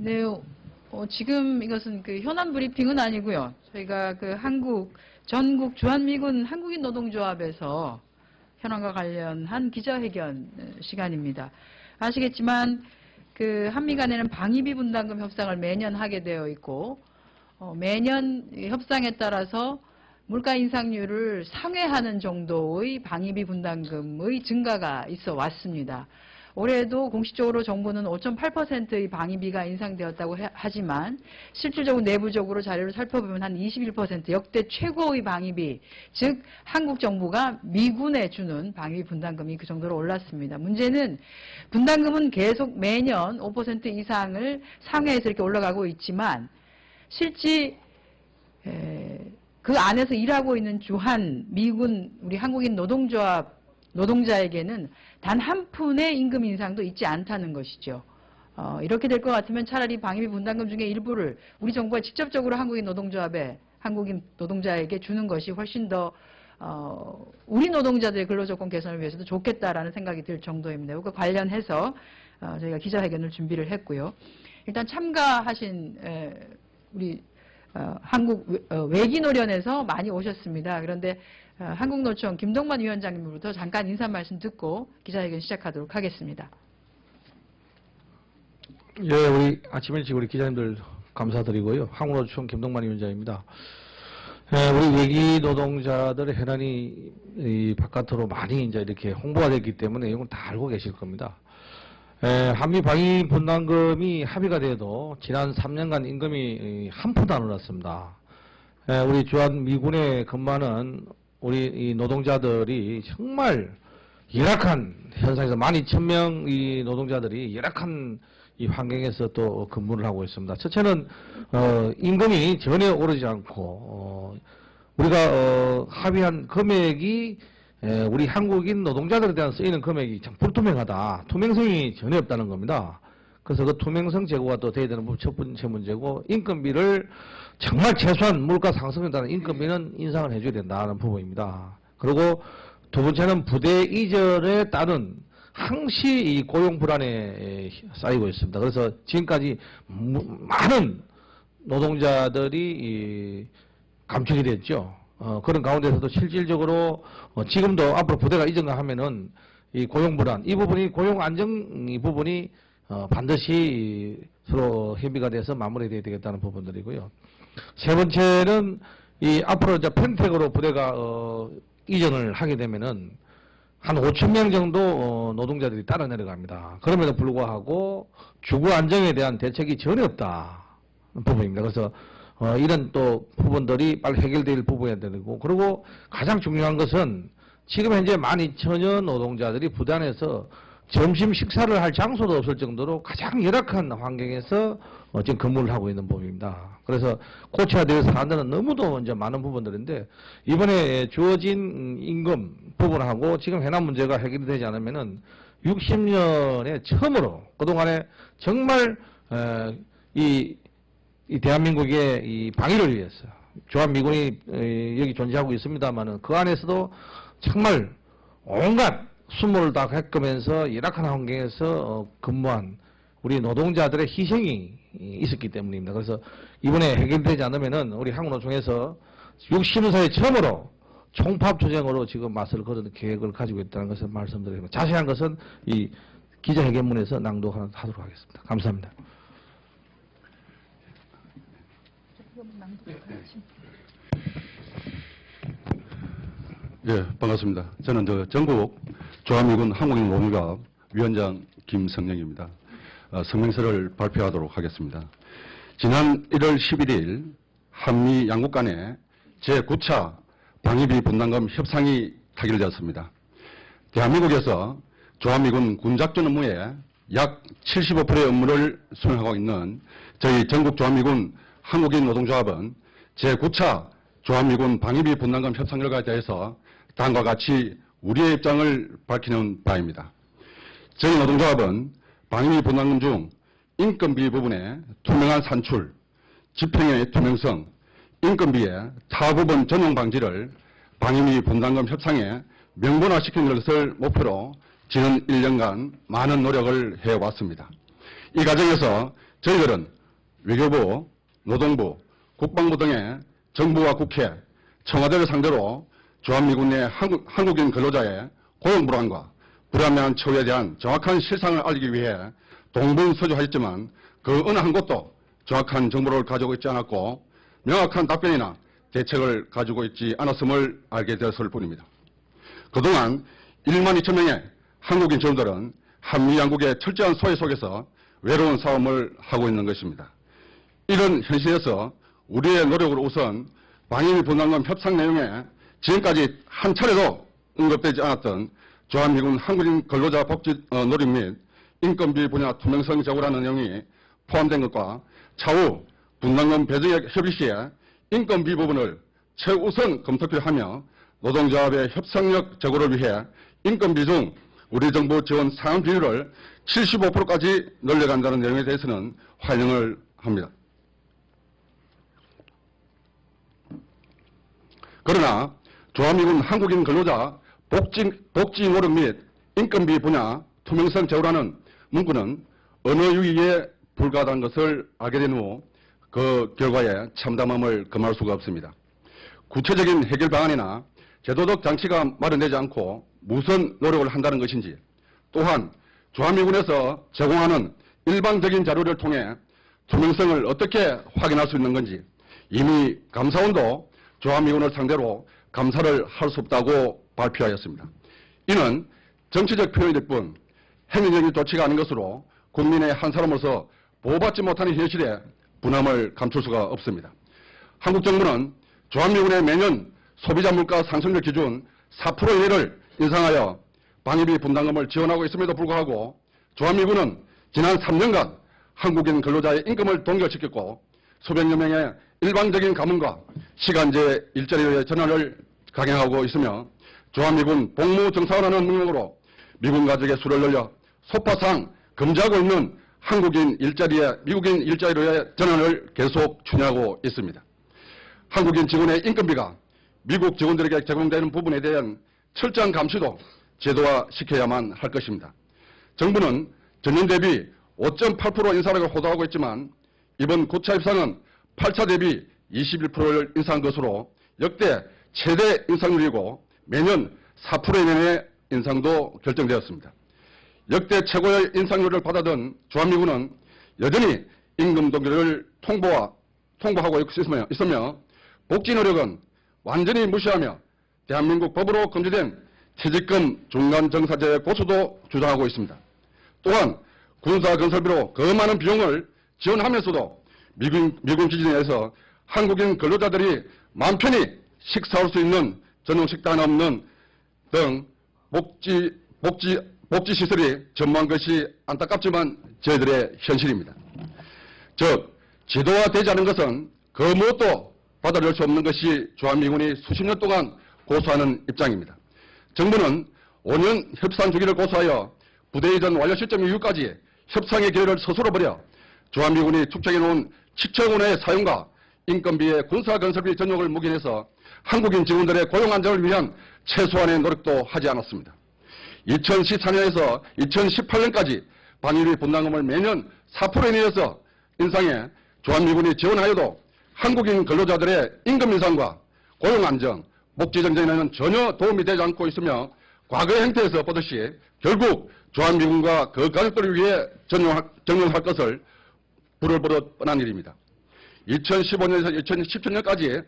네, 지금 이것은 그 현안 브리핑은 아니고요. 저희가 그 전국 주한미군 한국인 노동조합에서 현안과 관련한 기자회견 시간입니다. 아시겠지만 그 한미 간에는 방위비 분담금 협상을 매년 하게 되어 있고 매년 협상에 따라서 물가 인상률을 상회하는 정도의 방위비 분담금의 증가가 있어 왔습니다. 올해도 공식적으로 정부는 5.8%의 방위비가 인상되었다고 하지만 실질적으로 내부적으로 자료를 살펴보면 한 21% 역대 최고의 방위비, 즉 한국 정부가 미군에 주는 방위비 분담금이 그 정도로 올랐습니다. 문제는 분담금은 계속 매년 5% 이상을 상회해서 이렇게 올라가고 있지만 실제 그 안에서 일하고 있는 주한 미군 우리 한국인 노동자에게는 단 한 푼의 임금 인상도 있지 않다는 것이죠. 이렇게 될 것 같으면 차라리 방위비 분담금 중에 일부를 우리 정부가 직접적으로 한국인 노동자에게 주는 것이 훨씬 더 우리 노동자들의 근로조건 개선을 위해서도 좋겠다라는 생각이 들 정도입니다. 그 관련해서 저희가 기자회견을 준비를 했고요. 일단 참가하신 우리 한국 외기노련에서 많이 오셨습니다. 그런데 한국노총 김동만 위원장님으로부터 잠깐 인사 말씀 듣고 기자회견 시작하도록 하겠습니다. 예, 우리 아침 일찍 우리 기자님들 감사드리고요. 한국노총 김동만 위원장입니다. 예, 우리 외기 노동자들의 현안이 이 바깥으로 많이 이제 이렇게 홍보가 됐기 때문에 이건 다 알고 계실 겁니다. 한미 방위 분담금이 합의가 돼도 지난 3년간 임금이 한 푼도 안 올랐습니다. 우리 주한 미군에 근무하는 우리 이 노동자들이 정말 열악한 현상에서 12,000명 이 노동자들이 열악한 이 환경에서 또 근무를 하고 있습니다. 첫째는 임금이 전혀 오르지 않고 우리가 합의한 금액이 우리 한국인 노동자들에 대한 쓰이는 금액이 참 불투명하다. 투명성이 전혀 없다는 겁니다. 그래서 그 투명성 제고가 또 돼야 되는 첫 번째 문제고, 인건비를 정말 최소한 물가 상승에 따른 인건비는 인상을 해줘야 된다는 부분입니다. 그리고 두 번째는 부대 이전에 따른 항시 이 고용 불안에 쌓이고 있습니다. 그래서 지금까지 많은 노동자들이 감축이 됐죠. 그런 가운데서도 실질적으로 지금도 앞으로 부대가 이전하면은 이 고용 불안, 이 부분이 고용 안정 이 부분이 반드시 서로 협의가 돼서 마무리돼야 되겠다는 부분들이고요. 세 번째는 이 앞으로 이제 평택으로 부대가 이전을 하게 되면은 한 5,000명 정도 노동자들이 따라 내려갑니다. 그럼에도 불구하고 주거 안정에 대한 대책이 전혀 없다는 부분입니다. 그래서 이런 또 부분들이 빨리 해결될 부분이 되고, 그리고 가장 중요한 것은 지금 현재 12,000여 노동자들이 부대 안에서 점심 식사를 할 장소도 없을 정도로 가장 열악한 환경에서 지금 근무를 하고 있는 부분입니다. 그래서 고쳐야 될 사안들은 너무도 이제 많은 부분들인데, 이번에 주어진 임금 부분하고 지금 해남 문제가 해결이 되지 않으면은 60년에 처음으로 그동안에 정말 이 대한민국의 이 방위를 위해서 주한미군이 여기 존재하고 있습니다만은 그 안에서도 정말 온갖 수모를 다 겪으면서 열악한 환경에서 근무한 우리 노동자들의 희생이 있었기 때문입니다. 그래서 이번에 해결되지 않으면은 우리 한국노총에서 60년사에 처음으로 총파업투쟁으로 지금 맞설 거는 계획을 가지고 있다는 것을 말씀드립니다. 자세한 것은 이 기자회견문에서 낭독하도록 하겠습니다. 감사합니다. 예, 반갑습니다. 저는 전국 주한미군 한국인 노동조합 위원장 김성영입니다. 성명서를 발표하도록 하겠습니다. 지난 1월 11일 한미 양국 간에 제9차 방위비 분담금 협상이 타결되었습니다. 대한민국에서 주한미군 군작전 업무에 약 75%의 업무를 수행하고 있는 저희 전국 주한미군 한국인 노동조합은 제9차 주한미군 방위비 분담금 협상 결과에 대해서 다음과 같이 우리의 입장을 밝히는 바입니다. 저희 노동조합은 방위비 분담금 중 인건비 부분의 투명한 산출, 집행의 투명성, 인건비의 타부분 전용 방지를 방위비 분담금 협상에 명분화시키는 것을 목표로 지난 1년간 많은 노력을 해왔습니다. 이 과정에서 저희들은 외교부, 노동부, 국방부 등의 정부와 국회, 청와대를 상대로 주한미군 내 한국인 근로자의 고용 불안과 불안정한 처우에 대한 정확한 실상을 알리기 위해 동분서주하였지만 그 어느 한 곳도 정확한 정보를 가지고 있지 않았고 명확한 답변이나 대책을 가지고 있지 않았음을 알게 되었을 뿐입니다. 그동안 1만 2천 명의 한국인 직원들은 한미 양국의 철저한 소외 속에서 외로운 싸움을 하고 있는 것입니다. 이런 현실에서 우리의 노력으로 우선 방위비 분담금 협상 내용에 지금까지 한 차례도 언급되지 않았던 주한미군 한국인 근로자 복지 노력 및 인건비 분야 투명성 제고라는 내용이 포함된 것과 차후 분담금 배정액 협의 시에 인건비 부분을 최우선 검토를 하며 노동조합의 협상력 제고를 위해 인건비 중 우리 정부 지원 상환 비율을 75%까지 늘려간다는 내용에 대해서는 환영을 합니다. 그러나 주한미군 한국인 근로자 복지 노력 및 인건비 분야 투명성 제고라는 문구는 언어 유희에 불과하다는 것을 알게 된 후 그 결과에 참담함을 금할 수가 없습니다. 구체적인 해결 방안이나 제도적 장치가 마련되지 않고 무슨 노력을 한다는 것인지, 또한 주한미군에서 제공하는 일방적인 자료를 통해 투명성을 어떻게 확인할 수 있는 건지, 이미 감사원도 주한미군을 상대로 감사를 할 수 없다고 발표하였습니다. 이는 정치적 표현일 뿐 행위적인 조치가 아닌 것으로 국민의 한 사람으로서 보호받지 못하는 현실에 분함을 감출 수가 없습니다. 한국 정부는 주한미군의 매년 소비자 물가 상승률 기준 4% 이내를 인상하여 방위비 분담금을 지원하고 있음에도 불구하고 주한미군은 지난 3년간 한국인 근로자의 임금을 동결시켰고 수백여 명의 일방적인 가문과 시간제 일자리의 전환을 강행하고 있으며 주한미군 복무 정사원하는 명목으로 미군 가족의 수를 늘려 소파상 금지하고 있는 미국인 일자리의 전환을 계속 추진하고 있습니다. 한국인 직원의 인건비가 미국 직원들에게 제공되는 부분에 대한 철저한 감시도 제도화시켜야만 할 것입니다. 정부는 전년 대비 5.8% 인상을 호도하고 있지만 이번 9차 협상은 8차 대비 21%를 인상한 것으로 역대 최대 인상률이고 매년 4% 이내의 인상도 결정되었습니다. 역대 최고의 인상률을 받아든 주한미군은 여전히 임금 동결을 통보하고 있으며 복지 노력은 완전히 무시하며 대한민국 법으로 금지된 퇴직금 중간정사제 고수도 주장하고 있습니다. 또한 군사건설비로 그 많은 비용을 지원하면서도 미군 기지 내에서 한국인 근로자들이 마음 편히 식사할 수 있는 전용 식당 없는 등 복지 시설이 전무한 것이 안타깝지만 저희들의 현실입니다. 즉 제도화되지 않은 것은 그 무엇도 받아들일 수 없는 것이 주한미군이 수십 년 동안 고수하는 입장입니다. 정부는 5년 협상 주기를 고수하여 부대 이전 완료 시점 이후까지 협상의 기회를 스스로 버려 주한미군이 축적해놓은 7천 원의 사용과 인건비의 군사건설비 전용을 묵인해서 한국인 직원들의 고용 안정을 위한 최소한의 노력도 하지 않았습니다. 2014년에서 2018년까지 방위비 분담금을 매년 4% 이내에서 인상해 주한미군이 지원하여도 한국인 근로자들의 임금 인상과 고용 안정, 복지 정전에는 전혀 도움이 되지 않고 있으며 과거의 행태에서 보듯이 결국 주한미군과 그 가족들을 위해 전용할 것을 불을 보듯 뻔한 일입니다. 2015년에서 2017년까지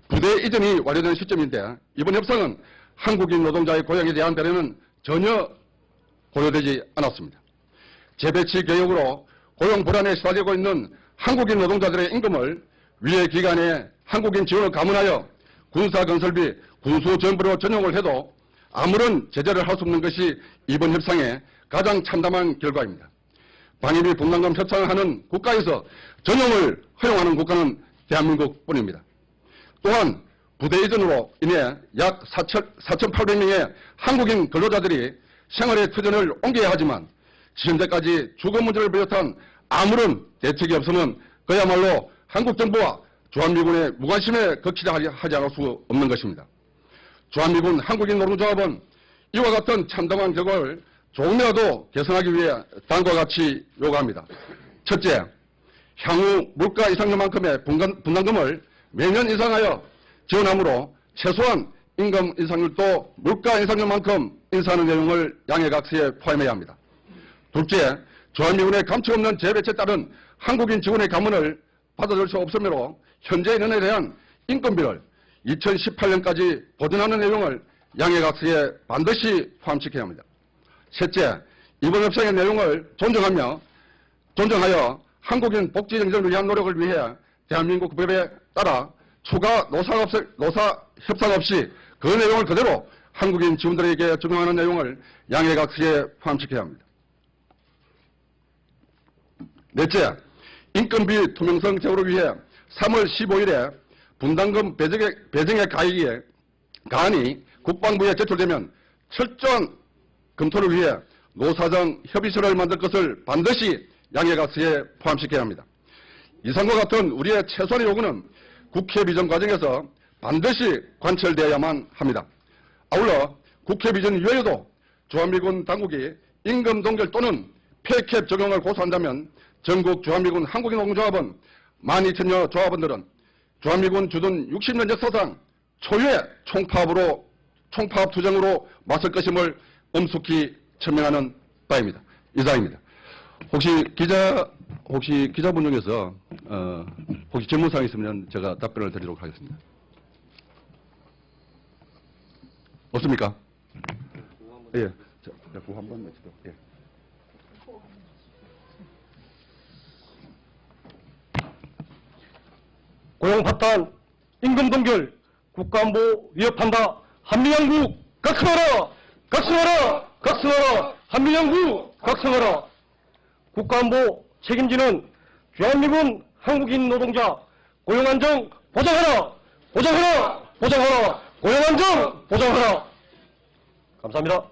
부대 이전이 완료된 시점인데 이번 협상은 한국인 노동자의 고용에 대한 배려는 전혀 고려되지 않았습니다. 재배치 개혁으로 고용 불안에 시달리고 있는 한국인 노동자들의 임금을 위의 기간에 한국인 지원을 감안하여 군사건설비, 군수정부로 전용을 해도 아무런 제재를 할 수 없는 것이 이번 협상의 가장 참담한 결과입니다. 방위비 분담금 협상을 하는 국가에서 전용을 허용하는 국가는 대한민국뿐입니다. 또한 부대 이전으로 인해 약 4,800명의 한국인 근로자들이 생활의 터전을 옮겨야 하지만 현재까지 주거 문제를 비롯한 아무런 대책이 없으면 그야말로 한국 정부와 주한미군의 무관심에 거치려 하지 않을 수 없는 것입니다. 주한미군 한국인 노동조합은 이와 같은 참담한 결과를 조금이라도 개선하기 위해 다음과 같이 요구합니다. 첫째, 향후 물가 인상률만큼의 분담금을 매년 인상하여 지원하므로 최소한 임금 인상률도 물가 인상률만큼 인상하는 내용을 양해각서에 포함해야 합니다. 둘째, 주한미군의 감축 없는 재배치에 따른 한국인 직원의 감원을 받아줄 수 없으므로 현재 인원에 대한 인건비를 2018년까지 보존하는 내용을 양해각서에 반드시 포함시켜야 합니다. 셋째, 이번 협상의 내용을 존중하여 한국인 복지 정전을 위한 노력을 위해 대한민국 법에 따라 추가 노사 협상 없이 그 내용을 그대로 한국인 직원들에게 적용하는 내용을 양해각서에 포함시켜야 합니다. 넷째, 인건비 투명성 제고를 위해 3월 15일에 분담금 배정의 가안이 국방부에 제출되면 철저한 검토를 위해 노사정 협의체를 만들 것을 반드시 양해각서에 포함시켜야 합니다. 이상과 같은 우리의 최소한의 요구는 국회 비전 과정에서 반드시 관철되어야만 합니다. 아울러 국회 비전 이외에도 주한미군 당국이 임금 동결 또는 폐캡 적용을 고수한다면 전국 주한미군 한국인 노동조합은 12,000여 조합원들은 주한미군 주둔 60년 역사상 초유의 총파업 투쟁으로 맞설 것임을 엄숙히 천명하는 바입니다. 이상입니다. 혹시 기자분 중에서 혹시 질문사항 있으면 제가 답변을 드리도록 하겠습니다. 없습니까? 예. 자, 그거 한번 내주도록. 예. 고용 파탄, 임금 동결, 국가안보 위협한다. 한미양국 각성하라! 각성하라! 각성하라! 한미양국 각성하라! 국가안보 책임지는 주한미군 한국인 노동자 고용안정 보장하라! 보장하라! 보장하라! 고용안정 보장하라! 감사합니다.